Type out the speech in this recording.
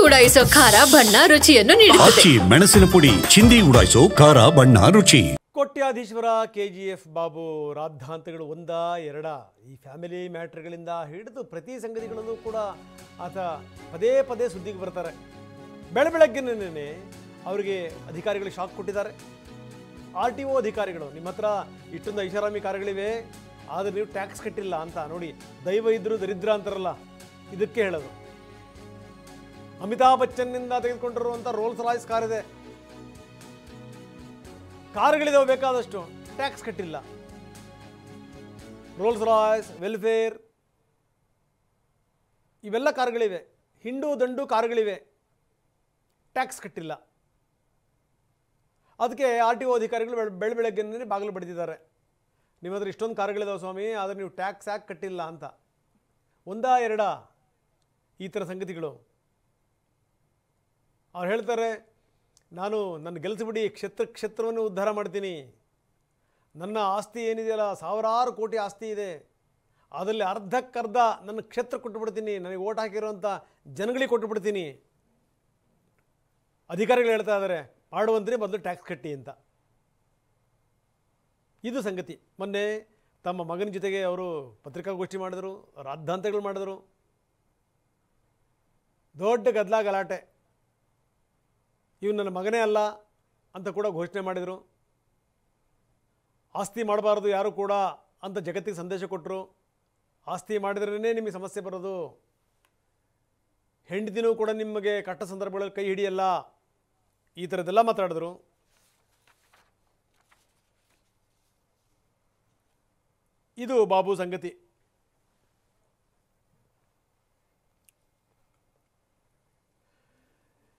ಉಡಾಯಿಸೋ ಖಾರ ಬಣ್ಣ ರುಚಿಯನ್ನು ನೀಡುತ್ತದೆ. ಆಚಿ ಮೆಣಸಿನ ಪುಡಿ ಚಿಂದಿ ಉಡಾಯಿಸೋ ಖಾರ ಬಣ್ಣ ರುಚಿ. ಕೋಟ್ಯಾಧೀಶ್ವರ KGF ಬಾಬು ರಾದ್ಧಾಂತಗಳು ಒಂದ ಎರಡ ಈ ಫ್ಯಾಮಿಲಿ ಮ್ಯಾಟ್ರ್ಗಳಿಂದ ಹಿಡಿದು ಪ್ರತಿ ಸಂಗತಿಗಳಲ್ಲೂ ಕೂಡ ಆತ ಪದೇ ಪದೇ ಸುದ್ದಿಗೆ ಬರ್ತಾರೆ. ಬೆಳಗ್ಗೆನೇ ಅವರಿಗೆ ಅಧಿಕಾರಿಗಳು ಶಾಕ್ ಕೊಟ್ಟಿದ್ದಾರೆ. RTO ಅಧಿಕಾರಿಗಳು, ನಿಮ್ಮ ಹತ್ರ ಇಷ್ಟೊಂದು ಐಷಾರಾಮಿ ಕಾರುಗಳಿವೆ, ಆದರೆ ನೀವು ಟ್ಯಾಕ್ಸ್ ಕಟ್ಟಿಲ್ಲ ಅಂತ. ನೋಡಿ, ದೈವ ಇದ್ರು ದರಿದ್ರ ಅಂತಾರಲ್ಲ, ಇದಕ್ಕೆ ಹೇಳೋದು. ಅಮಿತಾಬ್ ಬಚ್ಚನ್ನಿಂದ ತೆಗೆದುಕೊಂಡಿರುವಂಥ ರೋಲ್ಸ್ ರಾಯ್ಸ್ ಕಾರ್ ಇದೆ, ಕಾರುಗಳಿದಾವೆ ಬೇಕಾದಷ್ಟು, ಟ್ಯಾಕ್ಸ್ ಕಟ್ಟಿಲ್ಲ. ರೋಲ್ಸ್ ರಾಯ್ಸ್, ವೆಲ್ಫೇರ್, ಇವೆಲ್ಲ ಕಾರುಗಳಿವೆ, ಹಿಂಡು ದಂಡು ಕಾರುಗಳಿವೆ, ಟ್ಯಾಕ್ಸ್ ಕಟ್ಟಿಲ್ಲ. ಅದಕ್ಕೆ RTO ಅಧಿಕಾರಿಗಳು ಬೆಳಗ್ಗೆನೇ ಬಾಗಿಲು ಬಡಿದಿದ್ದಾರೆ. ನಿಮ್ಮ ಹತ್ರ ಇಷ್ಟೊಂದು ಕಾರುಗಳಿದಾವೆ ಸ್ವಾಮಿ, ಆದರೆ ನೀವು ಟ್ಯಾಕ್ಸ್ ಯಾಕೆ ಕಟ್ಟಿಲ್ಲ ಅಂತ. ಒಂದಾ ಎರಡ ಈ ಥರ ಸಂಗತಿಗಳು. ಅವ್ರು ಹೇಳ್ತಾರೆ, ನಾನು ನನ್ನ ಗೆಲ್ಲಿಸ್ಬಿಡಿ, ಕ್ಷೇತ್ರವನ್ನು ಉದ್ಧಾರ ಮಾಡ್ತೀನಿ, ನನ್ನ ಆಸ್ತಿ ಏನಿದೆಯಲ್ಲ ಸಾವಿರಾರು ಕೋಟಿ ಆಸ್ತಿ ಇದೆ, ಅದರಲ್ಲಿ ಅರ್ಧಕ್ಕರ್ಧ ನನ್ನ ಕ್ಷೇತ್ರ ಕೊಟ್ಟುಬಿಡ್ತೀನಿ, ನನಗೆ ಓಟ್ ಹಾಕಿರೋಂಥ ಜನಗಳಿಗೆ ಕೊಟ್ಟುಬಿಡ್ತೀನಿ. ಅಧಿಕಾರಿಗಳು ಹೇಳ್ತಾ ಇದ್ದಾರೆ, ಮಾಡುವಂದ್ರೆ ಮೊದಲು ಟ್ಯಾಕ್ಸ್ ಕಟ್ಟಿ ಅಂತ. ಇದು ಸಂಗತಿ. ಮೊನ್ನೆ ತಮ್ಮ ಮಗನ ಜೊತೆಗೆ ಅವರು ಪತ್ರಿಕಾಗೋಷ್ಠಿ ಮಾಡಿದರು, ರಾದ್ಧಾಂತಗಳು ಮಾಡಿದರು, ದೊಡ್ಡ ಗದ್ದಲ ಗಲಾಟೆ. ಇವು ನನ್ನ ಮಗನೇ ಅಲ್ಲ ಅಂತ ಕೂಡ ಘೋಷಣೆ ಮಾಡಿದರು. ಆಸ್ತಿ ಮಾಡಬಾರ್ದು ಯಾರು ಕೂಡ ಅಂತ ಜಗತ್ತಿಗೆ ಸಂದೇಶ ಕೊಟ್ಟರು. ಆಸ್ತಿ ಮಾಡಿದ್ರೇ ನಿಮಗೆ ಸಮಸ್ಯೆ ಬರೋದು, ಹೆಂಡತಿನೂ ಕೂಡ ನಿಮಗೆ ಕಷ್ಟ ಸಂದರ್ಭಗಳಲ್ಲಿ ಕೈ ಹಿಡಿಯಲ್ಲ, ಈ ಥರದ್ದೆಲ್ಲ ಮಾತಾಡಿದ್ರು. ಇದು ಬಾಬು ಸಂಗತಿ.